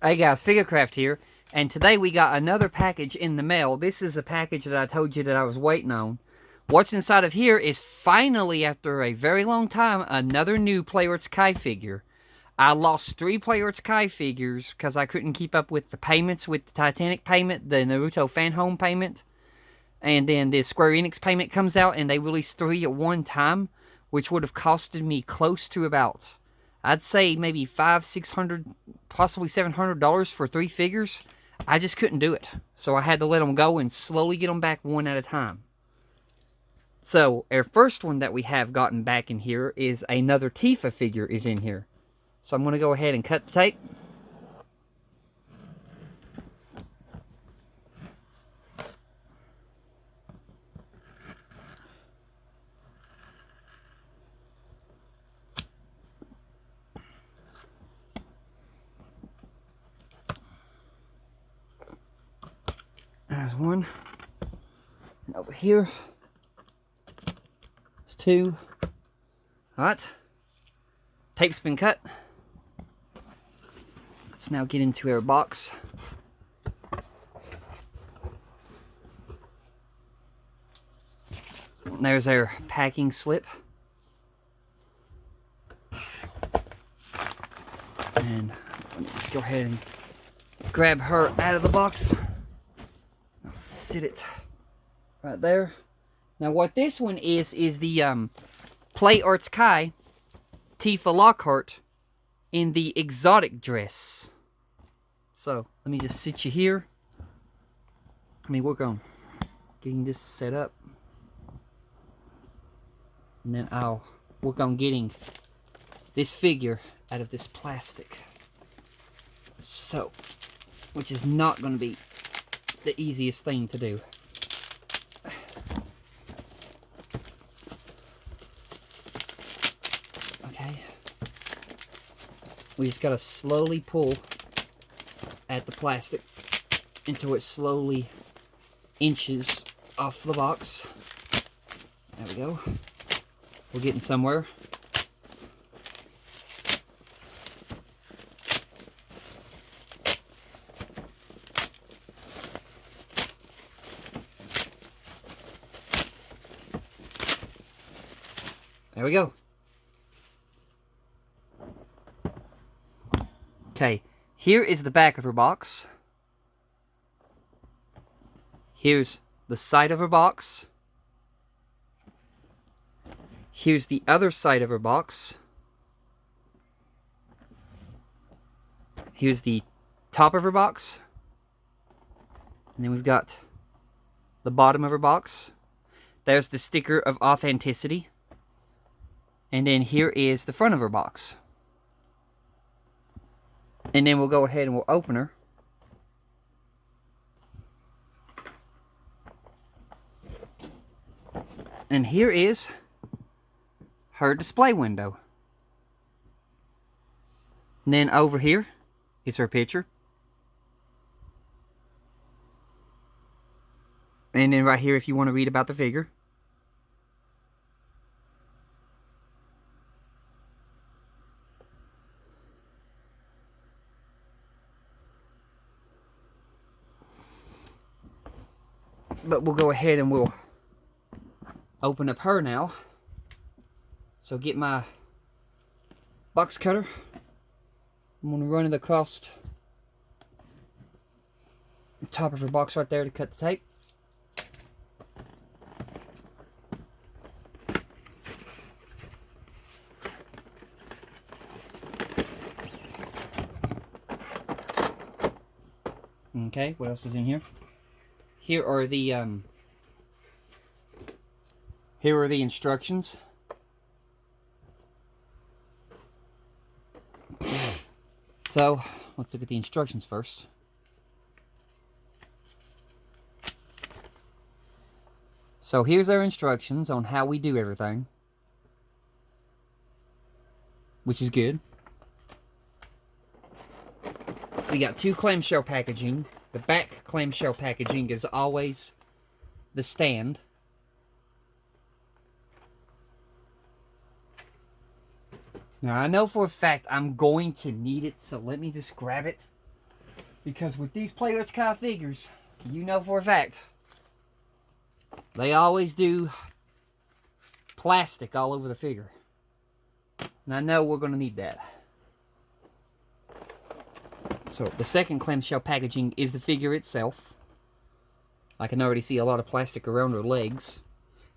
Hey guys, Figurecraft here, and today we got another package in the mail. This is a package that I told you that I was waiting on. What's inside of here is finally, after a very long time, another new Play Arts Kai figure. I lost 3 Play Arts Kai figures because I couldn't keep up with the payments, with the Titanic payment, the Naruto fan home payment, and then the Square Enix payment comes out and they release 3 at one time, which would have costed me close to about, I'd say maybe $500, $600, possibly $700 for 3 figures. I just couldn't do it. So I had to let them go and slowly get them back one at a time. So our first one that we have gotten back in here is another Tifa figure is in here. So I'm going to go ahead and cut the tape. There's one. And over here. There's 2. Alright. Tape's been cut. Let's now get into our box. There's our packing slip. And let's go ahead and grab her out of the box. I'll sit it right there. Now what this one is the Play Arts Kai Tifa Lockhart in the exotic dress. So let me just sit you here. Let me work on getting this set up. And then I'll work on getting this figure out of this plastic. So, which is not going to be the easiest thing to do. Okay. We just got to slowly pull at the plastic until it slowly inches off the box. There we go. We're getting somewhere. There we go. Okay, here is the back of her box. Here's the side of her box. Here's the other side of her box. Here's the top of her box. And then we've got the bottom of her box. There's the sticker of authenticity. And then here is the front of her box. And then we'll go ahead and we'll open her. And here is her display window. And then over here is her picture. And then right here if you want to read about the figure. But we'll go ahead and we'll open up her now. So get my box cutter. I'm going to run it across the top of her box right there to cut the tape. Okay, what else is in here? Here are the instructions. So, let's look at the instructions first. So here's our instructions on how we do everything, which is good. We got 2 clamshell packaging. The back clamshell packaging is always the stand. Now, I know for a fact I'm going to need it, so let me just grab it Because with these Playwrights Kai figures, you know for a fact, they always do plastic all over the figure. And I know we're going to need that. So the second clamshell packaging is the figure itself. I can already see a lot of plastic around her legs.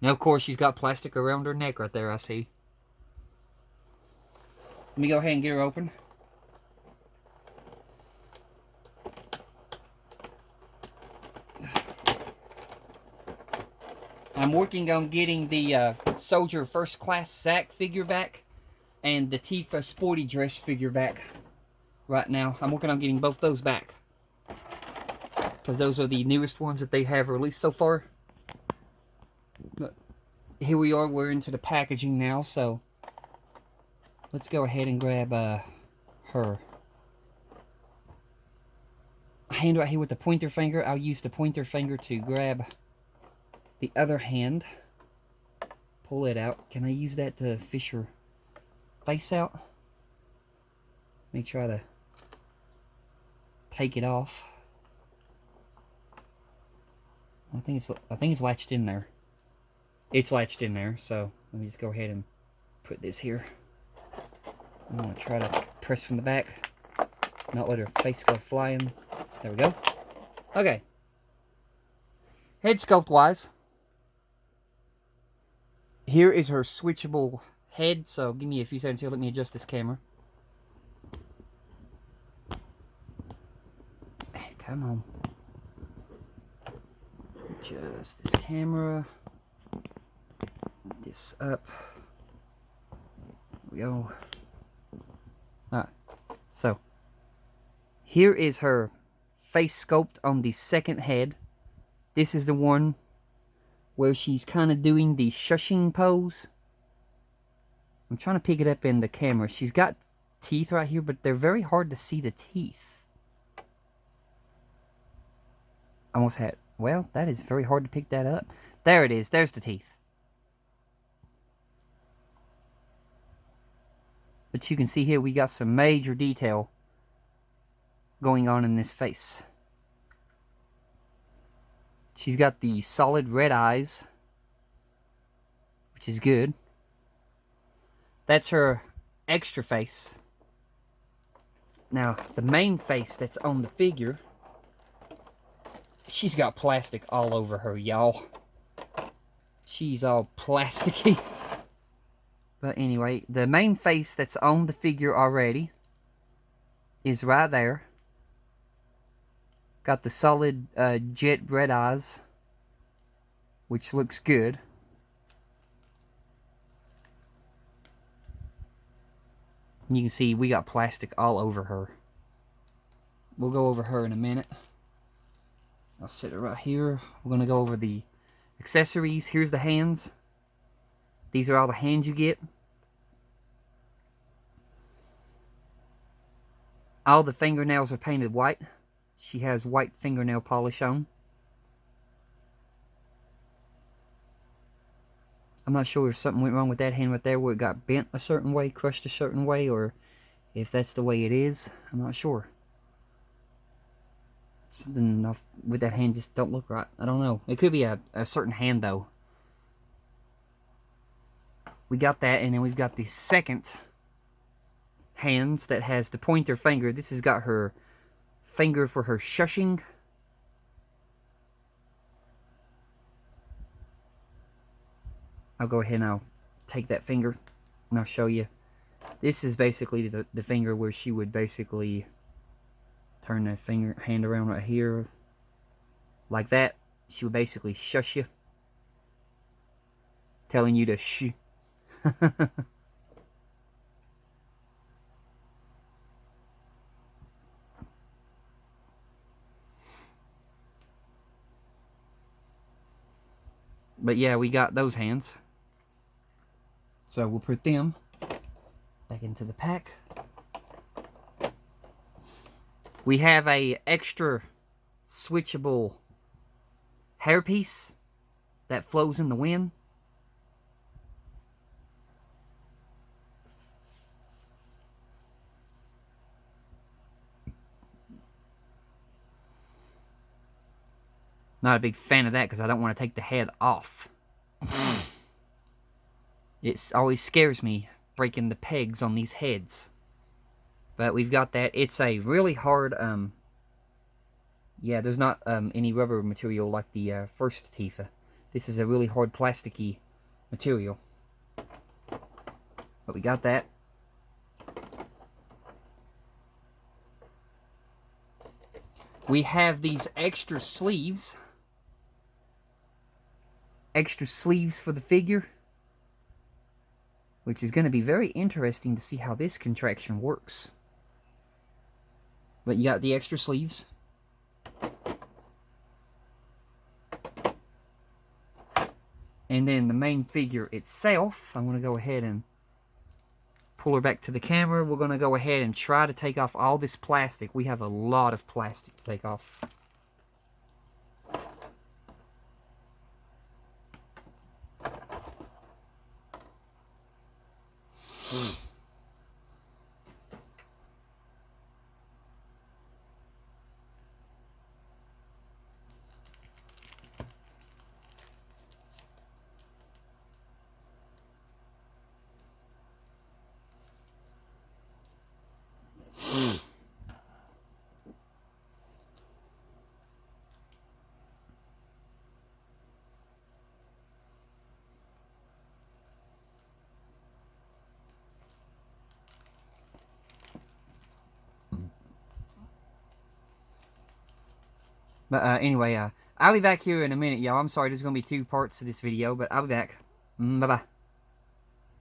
Now, of course, she's got plastic around her neck right there, I see. Let me go ahead and get her open. I'm working on getting the Soldier First Class Zach figure back and the Tifa Sporty Dress figure back right now. I'm working on getting both those back, because those are the newest ones that they have released so far. But here we are, we're into the packaging now, so let's go ahead and grab her hand right here with the pointer finger. I'll use the pointer finger to grab the other hand. Pull it out. Can I use that to fish her face out? Let me try to take it off. I think it's latched in there. It's latched in there, so let me just go ahead and put this here. I'm going to try to press from the back, not let her face go flying. There we go. Okay. Head sculpt wise, here is her switchable head, so give me a few seconds here. Let me adjust this camera. Come on. Adjust this camera. This up. There we go. Alright. So, here is her face sculpt on the second head. This is the one where she's kind of doing the shushing pose. I'm trying to pick it up in the camera. She's got teeth right here, but they're very hard to see the teeth. Almost had... Well, that is very hard to pick that up. There it is. There's the teeth. But you can see here we got some major detail going on in this face. She's got the solid red eyes, which is good. That's her extra face. Now, the main face that's on the figure, she's got plastic all over her, y'all. She's all plasticky. But anyway, the main face that's on the figure already is right there. Got the solid jet red eyes, which looks good. And you can see we got plastic all over her. We'll go over her in a minute. I'll set it right here. We're going to go over the accessories. Here's the hands. These are all the hands you get. All the fingernails are painted white. She has white fingernail polish on. I'm not sure if something went wrong with that hand right there, where it got bent a certain way, crushed a certain way, or if that's the way it is. I'm not sure. Something off with that hand just don't look right. I don't know. It could be a certain hand, though. We got that, and then we've got the second hands that has the pointer finger. This has got her finger for her shushing. I'll go ahead and I'll take that finger and I'll show you. This is basically the finger where she would basically turn that hand around right here like that. She would basically shush you, telling you to shh. But yeah, we got those hands. So we'll put them back into the pack. We have a extra switchable hairpiece that flows in the wind. Not a big fan of that because I don't want to take the head off. It always scares me breaking the pegs on these heads. But we've got that. It's a really hard, yeah, there's not any rubber material like the first Tifa. This is a really hard plasticky material. But we got that. We have these extra sleeves. Extra sleeves for the figure. Which is going to be very interesting to see how this contraction works. But you got the extra sleeves. And then the main figure itself, I'm going to go ahead and pull her back to the camera. We're going to go ahead and try to take off all this plastic. We have a lot of plastic to take off. But anyway, I'll be back here in a minute, y'all. I'm sorry, there's going to be 2 parts to this video, but I'll be back. Bye-bye.